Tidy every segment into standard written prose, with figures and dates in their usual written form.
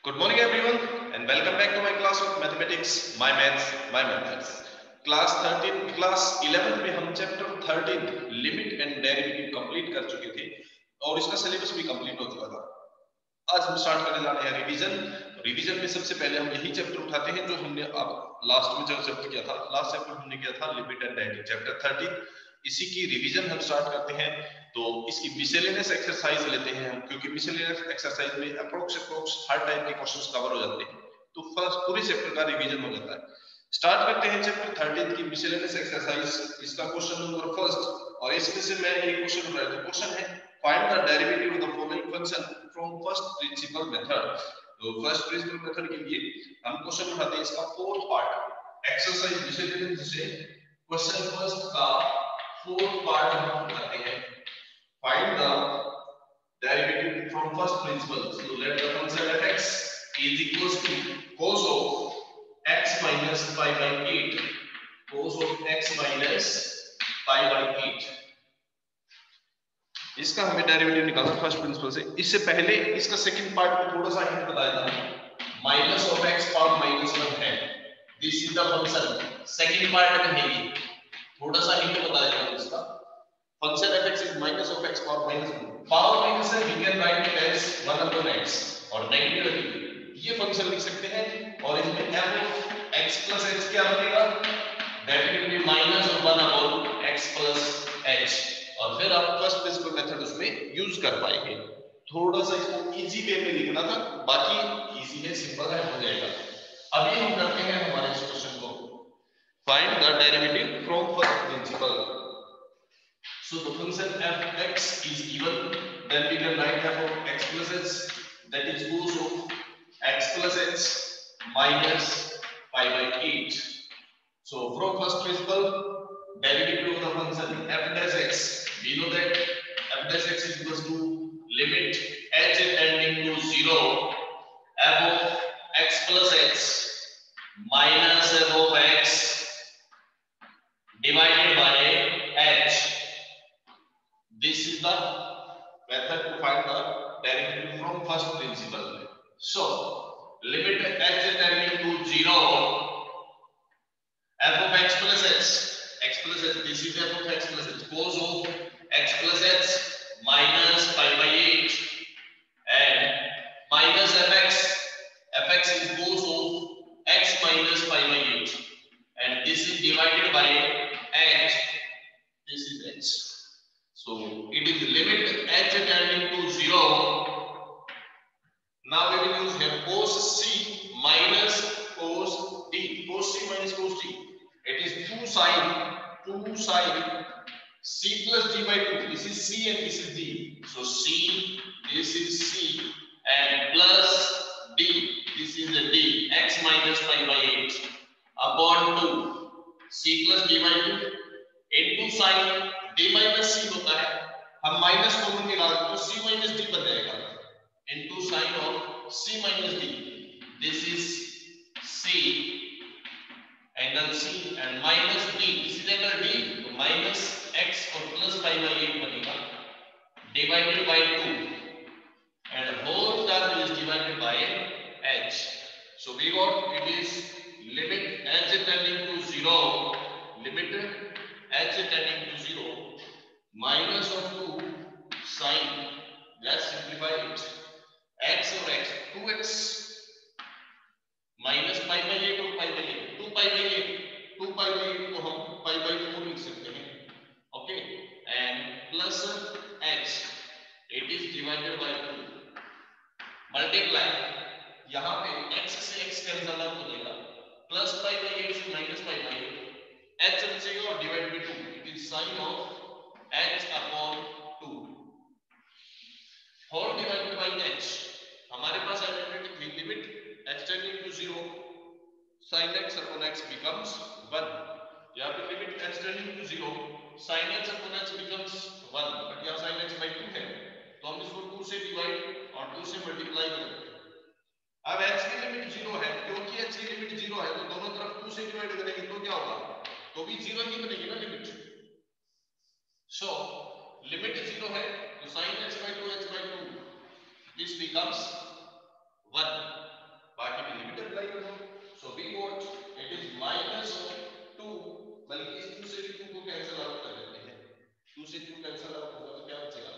Good morning everyone and welcome back to my class of mathematics, my maths, my methods. Class 11 में हम chapter 13 limit and derivative complete कर चुके थे और इसका सिलेबस भी कंप्लीट हो चुका था। आज हम स्टार्ट करने जा रहे हैं रिवीजन में सबसे पहले हम यही चैप्टर उठाते हैं जो हमने अब लास्ट में जो चैप्टर किया था। लास्ट चैप्टर हमने किया था लिमिट एंड डेरिवेटिव चैप्टर 13, इसी की रिवीजन हम स्टार्ट करते हैं। तो इसकी मिसलेनियस एक्सरसाइज लेते हैं हम, क्योंकि मिसलेनियस एक्सरसाइज में अप्रोक्स हर टाइप के क्वेश्चंस कवर हो जाते हैं, तो फर्स्ट पूरे चैप्टर का रिवीजन हो जाता है। स्टार्ट करते हैं चैप्टर 13 की मिसलेनियस एक्सरसाइज। इसका क्वेश्चन नंबर फर्स्ट, और इसमें से मैं एक क्वेश्चन उठाया था। क्वेश्चन है find the derivative of the following function from first principle method. तो फर्स्ट प्रिंसिपल मेथड के लिए हम क्वेश्चन उठाते हैं। इसका फोर्थ पार्ट एक्सरसाइज मिसलेनियस से क्वेश्चन फर्स्ट का फोर्थ पार्ट हम उठाते हैं। Find the derivative from first principle. So let the function f(x) is equals to cos of x minus pi by 8. Cos of x minus pi by 8. इसका हमें derivative निकालना first principle से। इससे पहले इसका सेकंड पार्ट में थोड़ा सा हिंट बताया था। माइनस ऑफ x पावर -1 है, this is the function. Second part में है ये, थोड़ा सा हिंट बताया था इसका। Function f(x) is minus of x power -1. Power minus है, we can write it as 1 upon x और नेगेटिव ये फंक्शन लिख सकते हैं। और इसमें f of x plus h क्या बनेगा? That will be minus of 1 upon x plus h। और फिर आप फर्स्ट प्रिंसिपल मेथड उसमें यूज कर पाएंगे। थोड़ा सा इसको इजी वे में लिखना था, बाकी इजी है, सिंपल है, हो जाएगा। अभी हम करते हैं हमारे इस क्वेश्चन को, find the derivative from first principle. So the function f(x) is given, then we can write f of x plus h, that is cos of x plus h minus pi by 8. So from first principle, derivative of the function f dash x, we know that f dash x is equals to limit h tending to 0 f of x plus h minus f of x divided by h. This is the method to find the derivative from first principle. So limit h tending to 0 f of x plus h, this is f of x plus h, cos of x plus h minus pi by 8 and minus fx is cos of x minus pi by 8 and this is divided by h, this is h. So it is limit h tending to 0. Now we will use here cos c minus cos d. Cos c minus cos d. It is 2 sin c plus d by 2. This is c and this is d. So c, this is c, and plus d, this is the d. X minus pi by 8 upon 2. c plus d by 2 into sin d minus c होता है, हम minus common निकाल तो c minus d बन जाएगा, into sin of c minus d. This is c, angle c, and minus d, this is angle d, तो minus x और plus pi by 8 बनेगा, divided by 2 and whole term is divided by h. So we got it is limit h tending to 0, limit h tending to 0 minus of 2 sin, let's simplify it, x और x, 2x minus pi by 8 और pi by 8, 2 pi by 8 को हम pi by 4 लिख सकते हैं, okay, and plus h, it is divided by 2, multiply, यहाँ पे x से x कैंसिल आउट हो जाएगा, plus pi by 8 से minus pi by 8, h बचेगा और divide by 2, it is sin of h upon 2 whole divided by h। हमारे पास आइडेंटिटी थी limit h tending to 0 sin x upon x becomes 1। यहाँ पे limit h tending to 0 sin x upon h becomes 1, but यहाँ sin x by 2 है, तो हम इसको 2 से डिवाइड और 2 से मल्टीप्लाई करेंगे। अब h की लिमिट 0 है, क्योंकि h की लिमिट 0 है तो दोनों तरफ 2 से डिवाइड करेंगे तो क्या होगा, तो भी 0 ही बनेगी ना लिमिट। So limit 0 है तो sin h by 2 this becomes 1, बाकी में लिमिट अप्लाई करो। So we got it is minus of 2, बल्कि इस 2 से भी 2 को कैंसिल आउट कर देते हैं, 2 से 2 कैंसिल आउट होगा तो क्या बचेगा,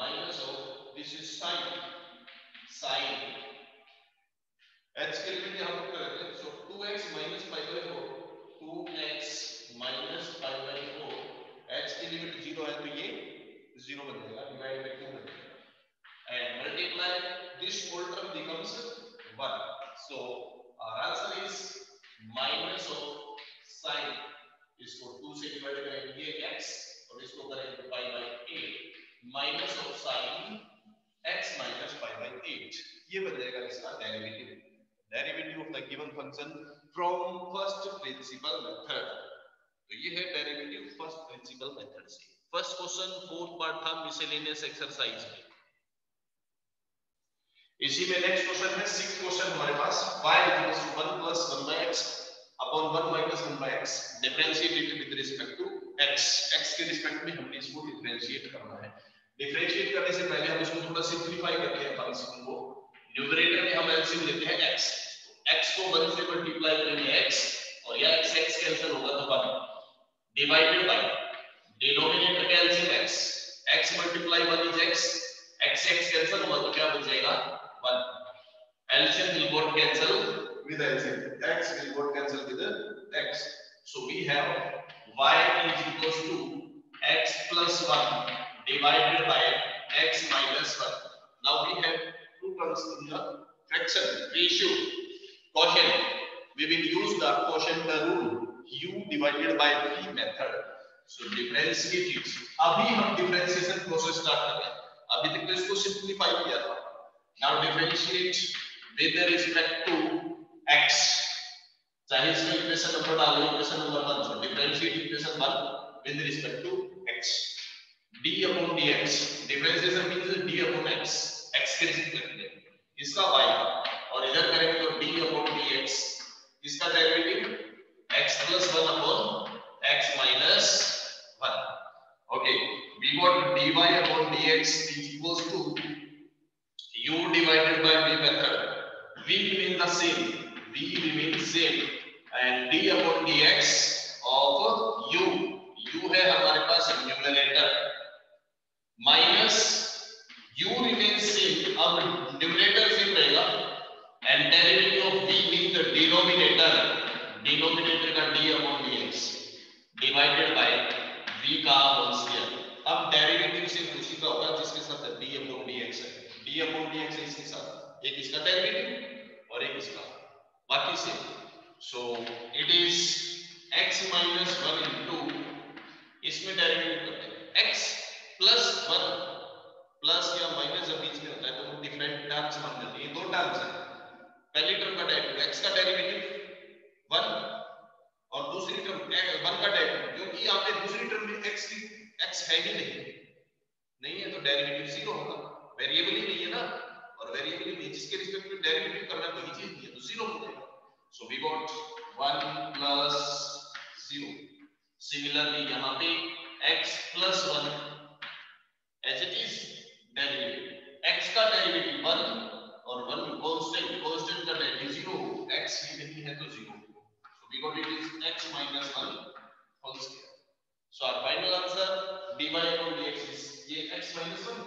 minus of this is sine h के लिमिट यहां पुट कर देते हैं। सो 2x minus pi by 4, 2x minus pi by 4, h की लिमिट 0 है तो ये 0 बन जाएगा, डिवाइड बाय 2 बन जाएगा and multiply this whole term becomes 1. So our answer is minus of sin, इसको 2 से डिवाइड करेंगे x और इसको करेंगे pi by 8 minus of sin x minus pi by 8, ये बन जाएगा इसका derivative of the given function from first principal method. तो ये है डेरिवेटिव फर्स्ट प्रिंसिपल मेथड से। फर्स्ट क्वेश्चन फोर्थ पार्ट था मिसलेनियस एक्सरसाइज में। इसी में नेक्स्ट क्वेश्चन है सिक्स्थ क्वेश्चन हमारे पास y = 1 + 1/x upon 1 - 1/x differentiate with respect to x, x के रिस्पेक्ट में हमने इसको डिफरेंशिएट करना है। डिफरेंशिएट करने से पहले हम इसको थोड़ा सिंपलीफाई करते हैं फंक्शन को। न्यूमरेटर में हम एलसीएम लेते हैं x, x को 1 से मल्टीप्लाई करेंगे x और यह x कैंसिल होगा तो 1 डिवाइडेड बाय डिनोमिनेटर का LCM x, x multiply 1 is x, x cancel होगा तो क्या बचेगा 1. LCM will got cancel with LCM, x will got cancel with x. So we have y is equals to x plus 1 divided by x minus 1. Now we have two terms in the fraction ratio quotient. We will use the quotient rule u divided by v method. So differentiate it. अभी हम differentiation process start कर रहे हैं। अभी तक तो इसको simplify किया था। Now differentiate with respect to x. चाहे इसमें इक्वेशन नंबर डालो, equation number 1, so differentiate equation 1 with respect to x. d upon dx, differentiation means d upon x, x के रिस्पेक्ट में इसका y और इधर करेंगे तो d upon dx, इसका derivative x plus 1 upon x minus 1. Okay, we got dy upon dx is equals to u divided by v method. V remain the same, v remains same and d upon dx of u, u है हमारे पास numerator minus u remains same, अब numerator same रहेगा and derivative of v means the denominator, denominator का d upon dx divided by v का whole square. अब derivative से उसी का होगा जिसके साथ d upon dx है, d upon dx है इसके साथ, एक इसका डेरिवेटिव और एक इसका, बाकी से so it is x minus 1 into, इसमें डेरिवेटिव करते हैं x plus 1 प्लस या माइनस जब बीच में होता है तो वो डिफरेंट टर्म्स बन जाते हैं। ये दो टर्म्स हैं, पहली टर्म का डेरिवेटिव x का डेरिवेटिव 1 और दूसरी टर्म 1 का डेरिवेटिव, क्योंकि यहाँ पे दूसरी टर्म में x है ही नहीं है तो डेरिवेटिव 0 होगा, वेरिएबल ही नहीं है ना, और वेरिएबल ही नहीं जिसके रिस्पेक्ट में डेरिवेटिव करना है वही चीज नहीं है तो 0 हो जाएगा। So we got 1 plus 0. Similarly यहाँ पे x plus 1 as it is derivative, x का डेरिवेटिव 1 और 1 कांस्टेंट का डेरिवेटिव 0, x ही नहीं है तो 0, so we got it is x minus 1 whole square. So our final answer dy upon dx is ये x minus 1,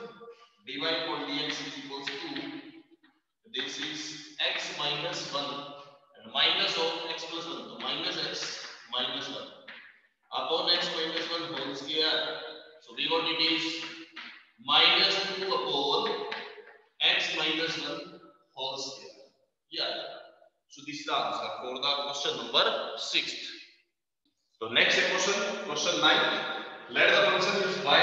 dy upon dx is equals to, this is x minus 1 and minus of x plus 1, so minus x minus 1 upon x minus 1 whole square. So we got it is minus 2 upon x minus 1 whole square. Yeah. So this is the answer for the question number 6. So next question 9. Let the function is y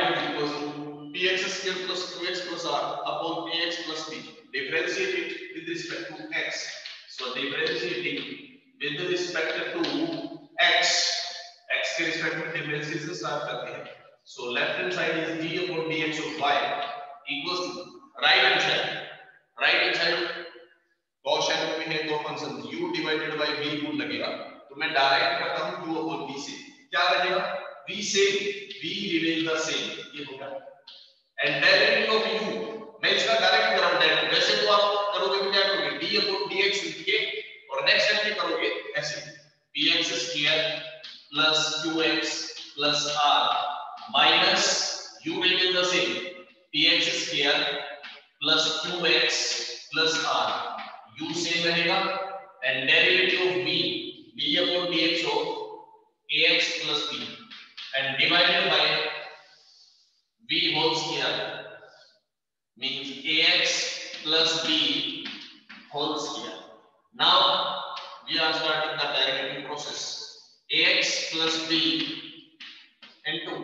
is equals to px square plus qx plus r upon ax plus b. Differentiate it with respect to x. So differentiating with respect to x के respect में differentiation start करते हैं। So left hand side is d upon dx of y equals to right hand side quotient में है दो function u divided by v गुण लगेगा, तो मैं डायरेक्ट करता हूं u upon v से, क्या लगेगा v same, v remain the same, ये होगा and डेरिवेटिव ऑफ u, मैं इसका डायरेक्ट कर रहा हूं, वैसे तो आप dx लिख के और नेक्स्ट टाइम क्या करोगे ऐसे px square plus qx plus r minus u remain the same px square plus qx plus r u same रहेगा and derivative of b upon dx of ax plus b and divided by b whole square means ax plus b whole square. Now we are starting the derivative process. ax plus b into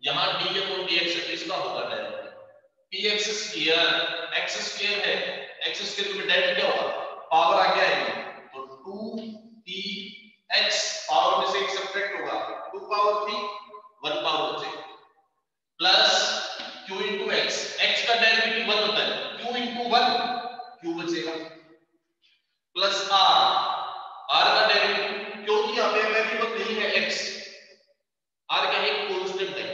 यहाँ d upon dx है इसका होगा derivative px square x square है x square में derivative क्या होगा power आ गया है तो 2px पावर में से एक सब्ट्रैक्ट होगा 2 पावर 3 1 पावर बचेगा plus q into x x का डेरिवेटिव 1 होता है q into 1 q बचेगा प्लस r का डेरिवेटिव क्योंकि यहाँ पे वेरिएबल नहीं है x r क्या है कांस्टेंट है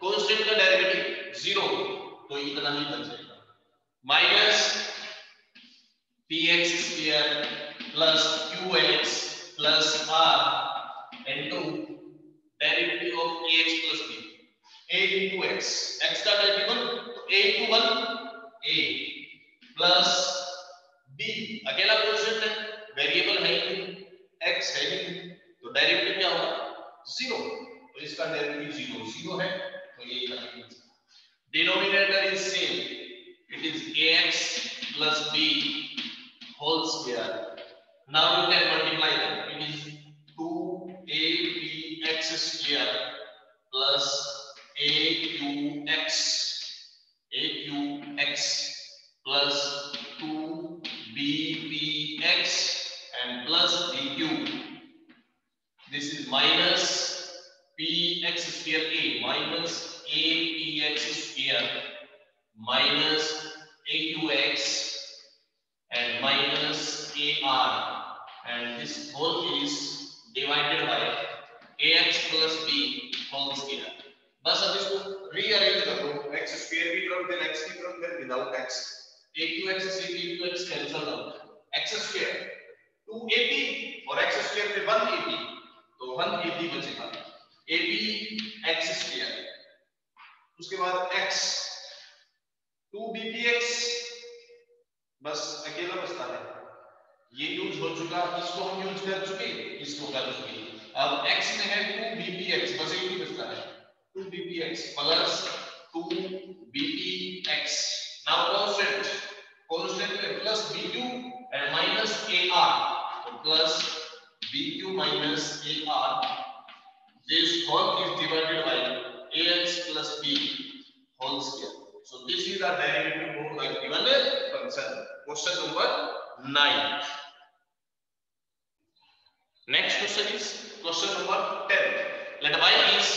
कांस्टेंट का डेरिवेटिव 0 तो इतना ही बच जाएगा minus px square plus qx plus r into derivative of ax plus b a into x का डेरिवेटिव तो a into 1 a plus b अकेला कांस्टेंट है वेरिएबल है ही x है ही तो डेरिवेटिव क्या होगा 0 तो इसका डेरिवेटिव 0 है तो ये इतना denominator is same it is ax plus b whole square. Now you can multiply them. It is 2abx square plus aqx plus 2bbx and plus bq. This is minus px square a minus apx square minus aqx and minus ar and this whole is divided by ax plus b whole square. बस अब इसको rearrange कर दो x square की तरफ फिर x की तरफ फिर विदाउट x aqx से aqx cancel out x square 2ab और x स्क्वायर पे 1ab तो 1ab बचेगा ab x स्क्वायर उसके बाद x 2bbx बस अकेला बचता है ये यूज हो चुका इसको हम यूज कर चुके इसको कर चुके अब x में है 2bbx बस एक ही बचता है 2bbx plus 2bbx now constant में plus bq and minus ar तो plus bq minus ar this whole is divided by ax plus b whole square. So this is the derivative of the given function. Question number 9. Next question is question number 10. Let y is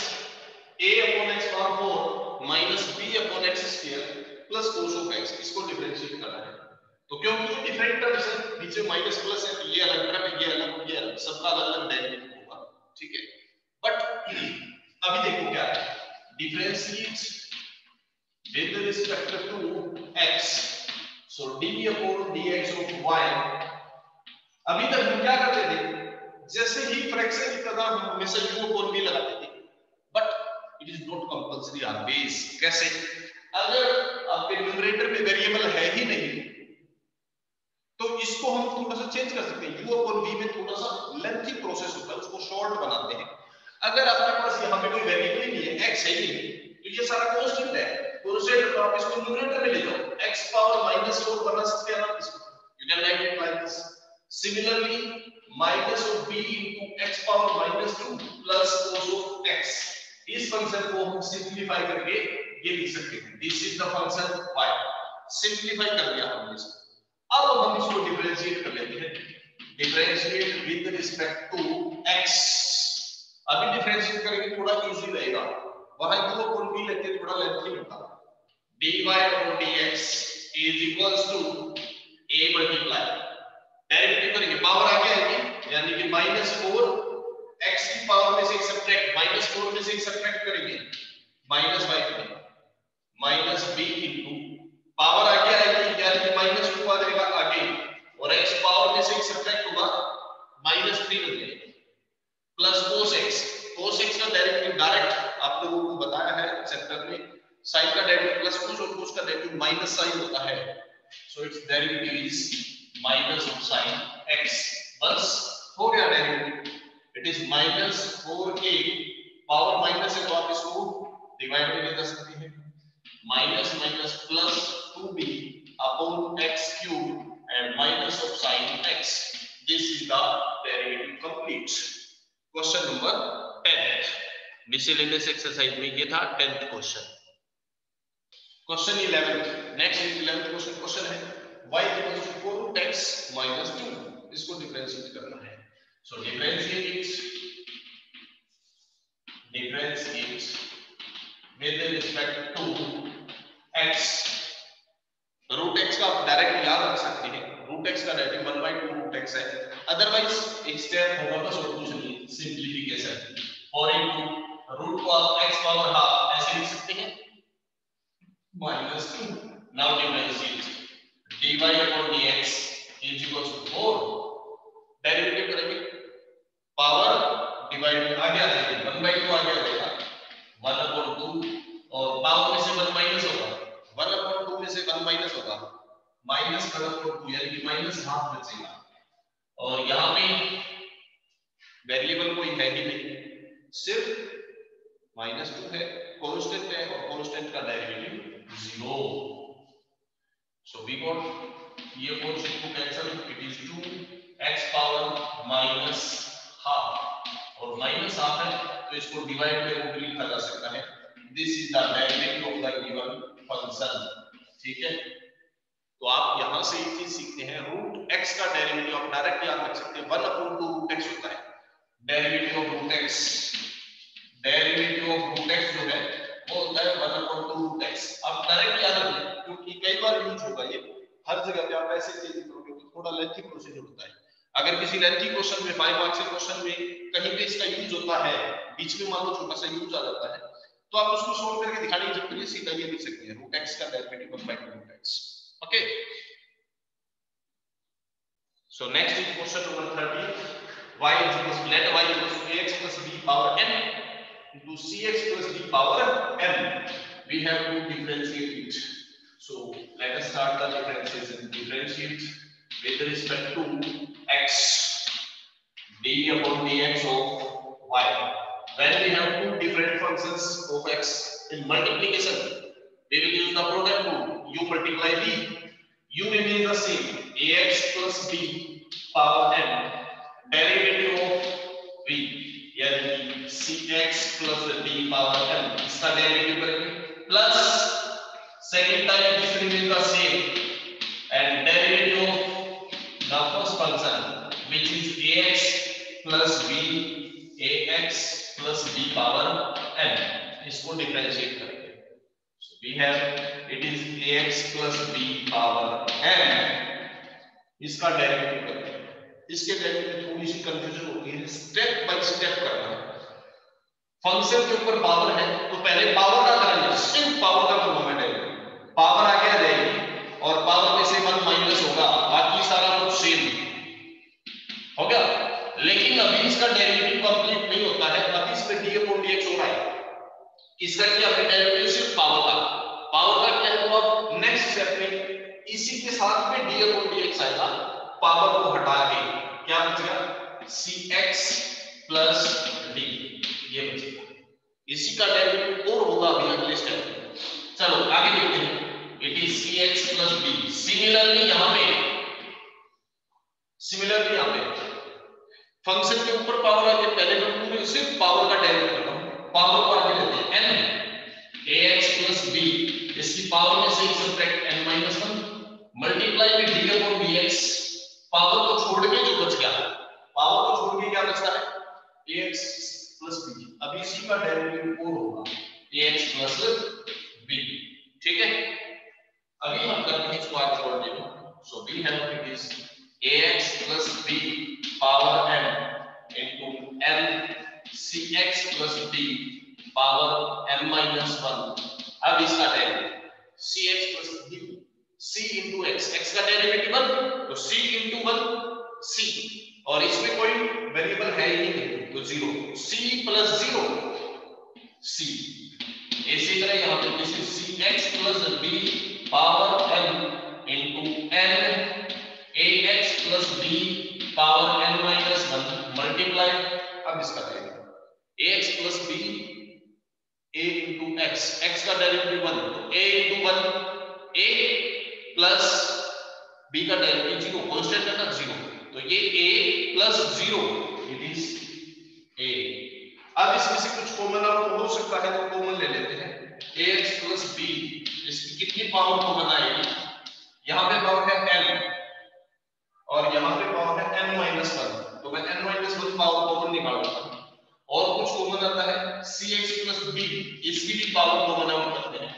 a upon x power 4 minus b upon x square plus cos of x. इसको differentiate करना है तो क्योंकि ये different terms है नीचे minus plus है तो ये अलग टर्म ये अलग सबका अलग डेरिवेटिव होगा ठीक है बट अभी देखो क्या है differentiate with respect to x so d upon dx of y अभी तक हम क्या करते थे जैसे ही फ्रैक्शन की तरह हम हमेशा u upon v लगाते थे but it is not compulsory always कैसे अगर आपके न्यूमरेटर में वेरिएबल है ही नहीं तो इसको हम थोड़ा सा चेंज कर सकते हैं u upon v में थोड़ा सा लेंथी प्रोसेस होता है उसको शॉर्ट बनाते हैं अगर आपके पास यहां पे कोई वेरिएबल ही नहीं है x है ही नहीं तो ये सारा कांस्टेंट है कांस्टेंट तो आप इसको न्यूमरेटर में ले जाओ x पावर -4 बना सकते हैं आप इसको you can write it like this similarly minus of b into x power -2 plus cos of x इस फंक्शन को हम सिंपलीफाई करके ये लिख सकते हैं this is the function y simplify कर दिया हमने इसको अब हम इसको डिफरेंशिएट कर लेते हैं differentiate with respect to x अभी डिफरेंशिएट करेंगे थोड़ा इजी रहेगा वहां u upon v लेते थोड़ा लेंथी होता dy upon dx is equals to a multiply derivative करेंगे पावर आ गया है यानी कि -4 x की पावर में से एक सब्ट्रैक्ट -4 में से एक सब्ट्रैक्ट करेंगे -y करेंगे -b इनटू पावर आ गया है यानी कि -2 आ जाएगा आगे और x cos x का डेरिवेटिव डायरेक्ट आप लोगों को बताया है चैप्टर में, sin का डेरिवेटिव प्लस cos और cos का डेरिवेटिव माइनस sin होता है, so it's derivative is minus of sin x, बस हो गया derivative, it is minus 4a, power minus है तो आप इसको डिवाइड में कर सकते हैं, minus minus plus 2b upon x cube and minus of sin x, this is the derivative complete. Question number 10 miscellaneous exercise में ये था 10th question. Question 11, next 11th question है y equals to 4x minus 2, इसको differentiate करना है, so differentiate with respect to x, root x का आप direct याद रख सकते हैं, रूट x का डेरिवेटिव 1/2 रूट x है, अदरवाइज एक स्टेप होगा बस और कुछ नहीं, सिंपलीफिकेशन, और इनटू रूट को आप x पावर हाफ ऐसे लिख सकते हैं minus 2, now differentiate dy upon dx is equal to 4, derivative करेंगे पावर डिवाइड आगे आ जाएगा 1/2 आगे आ जाएगा 1/2 और पावर में से 1 माइनस होगा, 1/2 में से 1 माइनस होगा, माइनस 1/2 यानी कि माइनस हाफ बचेगा, और यहाँ पे वेरिएबल कोई है ही नहीं, सिर्फ -2 है, कांस्टेंट है और कांस्टेंट का डेरिवेटिव 0, सो वी गॉट ये 4 से 2 cancel, it is 2x power minus half, और माइनस हाफ है तो इसको डिवाइड में रूट लिखा जा सकता है, this is the derivative of the given function, ठीक है। तो आप यहां से एक चीज सीखते हैं, रूट x का डेरिवेटिव आप डायरेक्ट याद रख सकते हैं, 1/2 रूट x होता है, derivative of root x, derivative of root x जो है वो होता है 1/2 रूट x, आप डायरेक्ट याद रखें क्योंकि कई बार यूज होगा ये, हर जगह पे आप ऐसे चीज करोगे तो थोड़ा लेंथी प्रोसीजर होता है, अगर किसी लेंथी क्वेश्चन में 5 मार्क्स के क्वेश्चन में कहीं पे इसका यूज होता है, बीच में मान लो छोटा सा यूज आ जाता है, तो आप उसको सोल्व करके दिखाने की जरूरत नहीं, सीधा ये लिख सकते हैं रूट x का derivative 1/2 root x, okay. So next is question number 30, y is equals to let y equals to ax plus b power n into cx plus d power n, we have to differentiate it, so let us start the differentiation, differentiate with respect to x, d upon dx of y, when we have two different functions of x in multiplication we will use the product rule, u multiply b, u remains the same, ax plus b power n, derivative of v यानी cx plus d power n, इसका derivative करेंगे plus second time this remain the same and derivative of the first function which is ax plus b, ax plus b power n, इसको differentiate करेंगे, so we have it is ax plus b power n, इसका derivative करेंगे, इसके derivative में थोड़ी सी confusion होती है, step by step करना है, फंक्शन के ऊपर पावर है तो पहले पावर का करेंगे, सिर्फ पावर का करना है, पावर आगे आ जाएगी और पावर में से 1 माइनस होगा, बाकी सारा कुछ सेम हो गया, लेकिन अभी इसका डेरिवेटिव कंप्लीट नहीं होता है, अभी इसमें d अपॉन dx हो रहा है, इसका क्या है डेरिवेटिव सिर्फ पावर का, पावर का क्या है तो अब नेक्स्ट स्टेप में इसी के साथ में d अपॉन dx आएगा, पावर को हटा के क्या बचेगा cx plus d, ये बचेगा, इसी का डेरिवेटिव और होगा अभी अगले स्टेप में, चलो आगे देखते हैं, it is cx plus d, similarly यहां पे फंक्शन के ऊपर पावर आके पहले मैं पूरे सिर्फ पावर का डेरिवेटिव करता हूं, पावर को आगे लेते हैं n ax plus b, इसकी पावर में से subtract n minus 1 multiply with d upon dx, power को छोड़ के जो बच गया, पावर को छोड़ के क्या बचता है ax plus b, अभी इसी का डेरिवेटिव और होगा ax plus b, ठीक है। अभी हम करते हैं इसको आगे बढ़ने दो, so we have it is ax plus b power n into n cx plus d power n minus 1, अब इसका derivative cx plus d, c into x, x का डेरिवेटिव 1 तो c into 1 c, और इसमें कोई वेरिएबल है ही नहीं तो 0, c प्लस 0 c। इसी तरह यहाँ पे this is cx plus b power n into n ax plus b power n minus 1 multiply. अब इसका करेंगे ax plus b a into x, x का डेरिवेटिव 1 तो a into 1 a plus b का डेरिवेटिव 0 कांस्टेंट है ना 0 तो ये a plus 0 it is a। अब इसमें से कुछ कॉमन आउट हो सकता है तो कॉमन ले लेते हैं ax प्लस b। इसकी कितनी पावर कॉमन आएगी, यहाँ पे पावर है n और यहाँ पे पावर है n माइनस 1 तो मैं n माइनस 1 पावर कॉमन निकालूंगा और कुछ कॉमन आता है cx प्लस b, इसकी भी पावर कॉमन आउट करते हैं।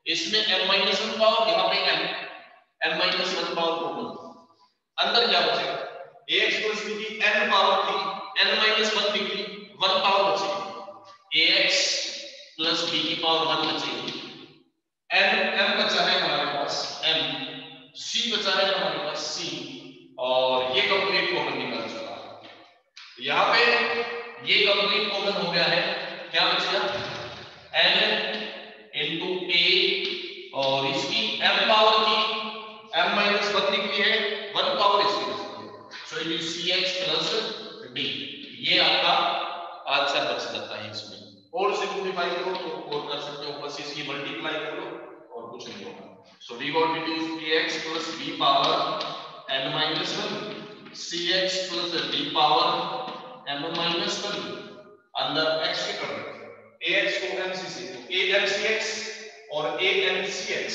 इसमें n माइनस 1 पावर, यहाँ पे n माइनस 1 पावर कॉमन, अंदर क्या बचेगा ax प्लस b की n पावर थी, n माइनस 1 निकली 1 पावर बचेगी, ax प्लस b की पावर 1 बचेगी, m बचा है हमारे पास m, c बचा है हमारे पास c और ये कंप्लीट कॉमन निकल चुका है। यहाँ पे ये कंप्लीट कॉमन हो गया है, क्या बचेगा n इंटू a और इसकी m पावर की m माइनस 1 निकली है 1 पावर इसकी बचती है so it is cx plus d। ये आपका आंसर बच जाता है। इसमें और सिंपलीफाई करो तो और कर सकते हो, बस इसकी मल्टीप्लाई करो और कुछ नहीं होगा। So we got it is ax plus b power n minus 1 cx plus d power m minus 1 अंदर x के कर ax को mc से तो amcx और amcx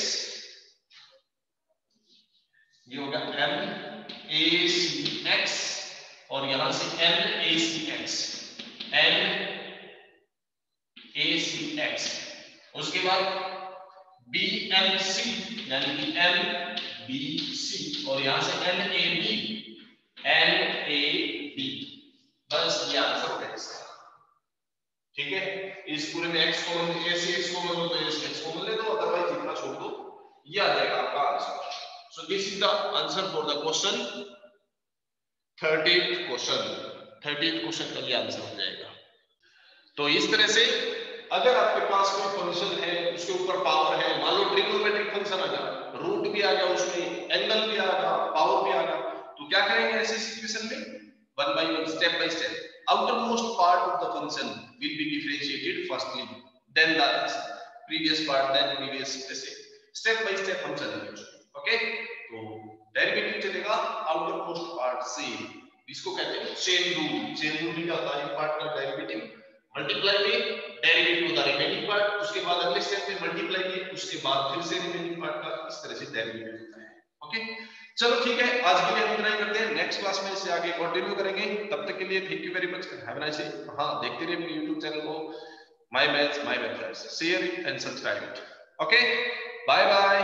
ये होगा m acx और यहां से n acx उसके बाद bmc यानी कि mbc और यहां से nab बस ये आंसर हो गया इसका। ठीक है, इस पूरे में x कॉमन a से x कॉमन हो तो x कॉमन ले दो, अदरवाइज इतना छोड़ दो, ये आ जाएगा आपका answer. So this is the answer for the question 30th question का ये आंसर हो जाएगा। तो इस तरह से अगर आपके पास कोई फंक्शन है उसके ऊपर पावर है, मान लो ट्रिग्नोमेट्रिक फंक्शन आ गया, रूट भी आ गया, उसमें एंगल भी आ गया, पावर भी आ गया, तो क्या करेंगे ऐसी सिचुएशन में one by one, step by step, outermost part of the function will be differentiated firstly, then the previous part, then previous, ऐसे step by step हम चलेंगे। ओके, तो डेरिवेटिव चलेगा outermost part से, इसको कहते हैं चेन रूल। चेन रूल क्या होता है, एक पार्ट का डेरिवेटिव मल्टीप्लाई में डेरिवेटिव होता है रिमेनिंग पार्ट, उसके बाद अगले स्टेप में मल्टीप्लाई में, उसके बाद फिर से रिमेनिंग पार्ट का, इस तरह से डेरिवेटिव होता है। ओके, चलो ठीक है, आज के लिए हम इतना ही करते हैं, नेक्स्ट क्लास में इसे आगे कंटिन्यू करेंगे। तब तक के लिए thank you very much, have a nice day. हां, देखते रहिए अपने YouTube चैनल को my maths my methods, share it and subscribe it. Okay, bye bye.